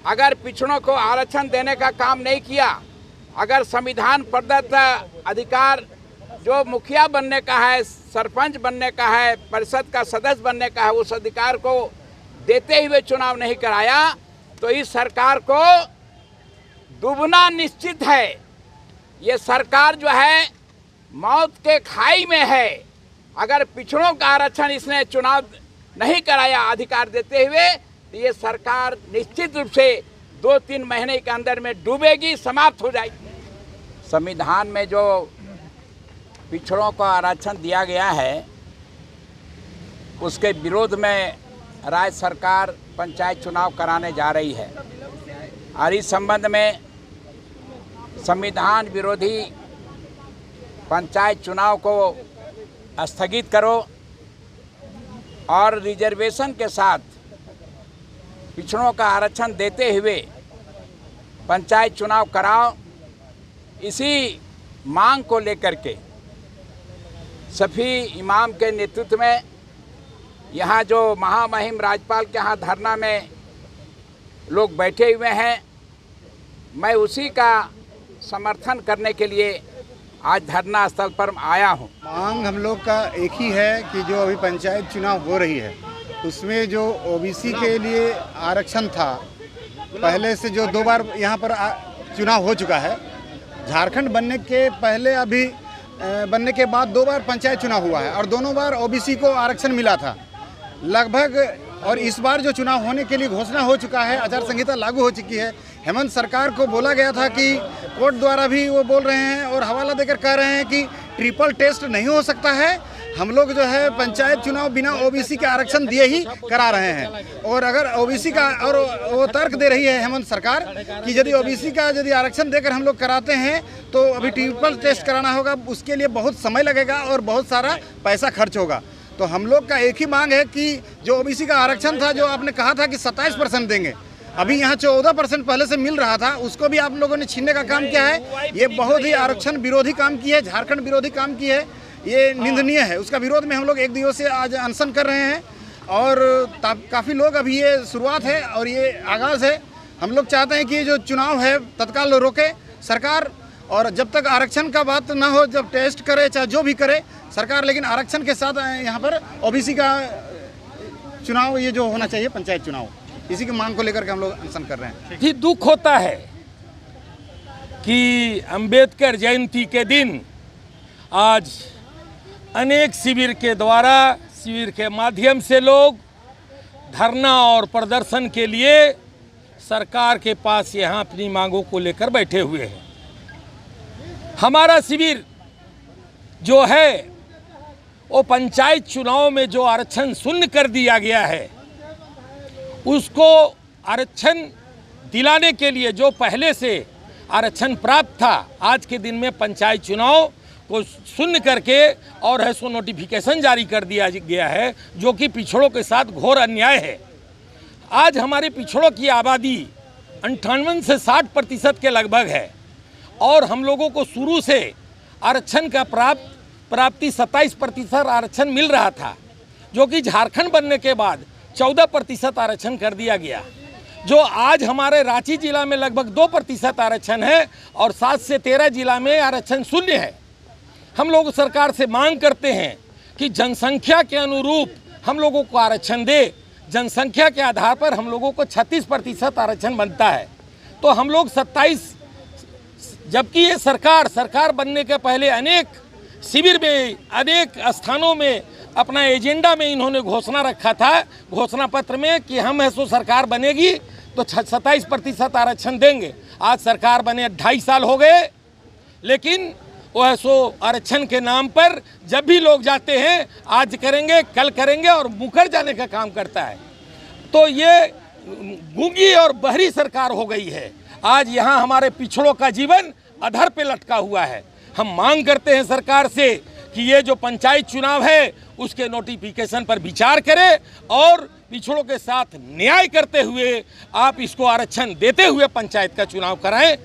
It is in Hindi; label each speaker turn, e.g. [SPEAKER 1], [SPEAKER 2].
[SPEAKER 1] अगर पिछड़ों को आरक्षण देने का काम नहीं किया, अगर संविधान प्रदत्त अधिकार जो मुखिया बनने का है, सरपंच बनने का है, परिषद का सदस्य बनने का है, उस अधिकार को देते हुए चुनाव नहीं कराया तो इस सरकार को डूबना निश्चित है। ये सरकार जो है मौत के खाई में है। अगर पिछड़ों का आरक्षण इसने चुनाव नहीं कराया अधिकार देते हुए तो ये सरकार निश्चित रूप से 2-3 महीने के अंदर में डूबेगी, समाप्त हो जाएगी। संविधान में जो पिछड़ों को आरक्षण दिया गया है उसके विरोध में राज्य सरकार पंचायत चुनाव कराने जा रही है और इस संबंध में संविधान विरोधी पंचायत चुनाव को स्थगित करो और रिजर्वेशन के साथ पिछड़ों का आरक्षण देते हुए पंचायत चुनाव कराओ। इसी मांग को लेकर के सफी इमाम के नेतृत्व में यहाँ जो महामहिम राज्यपाल के यहाँ धरना में लोग बैठे हुए हैं, मैं उसी का समर्थन करने के लिए आज धरना स्थल पर आया हूँ।
[SPEAKER 2] मांग हम लोग का एक ही है कि जो अभी पंचायत चुनाव हो रही है उसमें जो ओबीसी के लिए आरक्षण था, पहले से जो 2 बार यहाँ पर चुनाव हो चुका है, झारखंड बनने के पहले अभी बनने के बाद 2 बार पंचायत चुनाव हुआ है और दोनों बार ओबीसी को आरक्षण मिला था लगभग। और इस बार जो चुनाव होने के लिए घोषणा हो चुका है, आचार संहिता लागू हो चुकी है। हेमंत सरकार को बोला गया था कि कोर्ट द्वारा भी वो बोल रहे हैं और हवाला देकर कह रहे हैं कि ट्रिपल टेस्ट नहीं हो सकता है, हम लोग जो है पंचायत चुनाव बिना ओबीसी के आरक्षण दिए ही करा रहे हैं। और अगर ओबीसी का, और वो तर्क दे रही है हेमंत सरकार कि यदि ओबीसी का यदि आरक्षण देकर हम लोग कराते हैं तो अभी ट्रिपल टेस्ट कराना होगा, उसके लिए बहुत समय लगेगा और बहुत सारा पैसा खर्च होगा। तो हम लोग का एक ही मांग है कि जो ओबीसी का आरक्षण था, जो आपने कहा था कि 27% देंगे, अभी यहाँ 14% पहले से मिल रहा था, उसको भी आप लोगों ने छीनने का काम किया है। ये बहुत ही आरक्षण विरोधी काम की है, झारखंड विरोधी काम की है, ये निंदनीय है। उसका विरोध में हम लोग 1 दिवसीय आज अनशन कर रहे हैं और काफ़ी लोग, अभी ये शुरुआत है और ये आगाज़ है। हम लोग चाहते हैं कि ये जो चुनाव है तत्काल रोके सरकार, और जब तक आरक्षण का बात ना हो, जब टेस्ट करे चाहे जो भी करे सरकार, लेकिन आरक्षण के साथ यहाँ पर ओबीसी का चुनाव ये जो होना चाहिए पंचायत चुनाव, इसी की मांग को लेकर के हम लोग अनशन कर रहे हैं।
[SPEAKER 3] ही दुख होता है कि अंबेडकर जयंती के दिन आज अनेक शिविर के माध्यम से लोग धरना और प्रदर्शन के लिए सरकार के पास यहाँ अपनी मांगों को लेकर बैठे हुए हैं। हमारा शिविर जो है वो पंचायत चुनाव में जो आरक्षण शून्य कर दिया गया है उसको आरक्षण दिलाने के लिए, जो पहले से आरक्षण प्राप्त था, आज के दिन में पंचायत चुनाव को शून्य करके और है सो नोटिफिकेशन जारी कर दिया गया है, जो कि पिछड़ों के साथ घोर अन्याय है। आज हमारे पिछड़ों की आबादी 58 से 60% के लगभग है और हम लोगों को शुरू से आरक्षण का प्राप्ति 27% आरक्षण मिल रहा था, जो कि झारखंड बनने के बाद 14% आरक्षण कर दिया गया। जो आज हमारे रांची जिला में लगभग 2% आरक्षण है और 7 से 13 जिला में आरक्षण शून्य है। हम लोग सरकार से मांग करते हैं कि जनसंख्या के अनुरूप हम लोगों को आरक्षण दे। जनसंख्या के आधार पर हम लोगों को 36% आरक्षण बनता है, तो हम लोग 27, जबकि ये सरकार बनने के पहले अनेक शिविर में, अनेक स्थानों में अपना एजेंडा में इन्होंने घोषणा रखा था, घोषणा पत्र में, कि हम ऐसो सरकार बनेगी तो 27% आरक्षण देंगे। आज सरकार बने 2.5 साल हो गए, लेकिन वो ऐसो आरक्षण के नाम पर जब भी लोग जाते हैं, आज करेंगे कल करेंगे और मुकर जाने का काम करता है। तो ये गूंगी और बहरी सरकार हो गई है। आज यहाँ हमारे पिछड़ों का जीवन अधर पे लटका हुआ है। हम मांग करते हैं सरकार से कि ये जो पंचायत चुनाव है उसके नोटिफिकेशन पर विचार करें और पिछड़ों के साथ न्याय करते हुए आप इसको आरक्षण देते हुए पंचायत का चुनाव कराएं।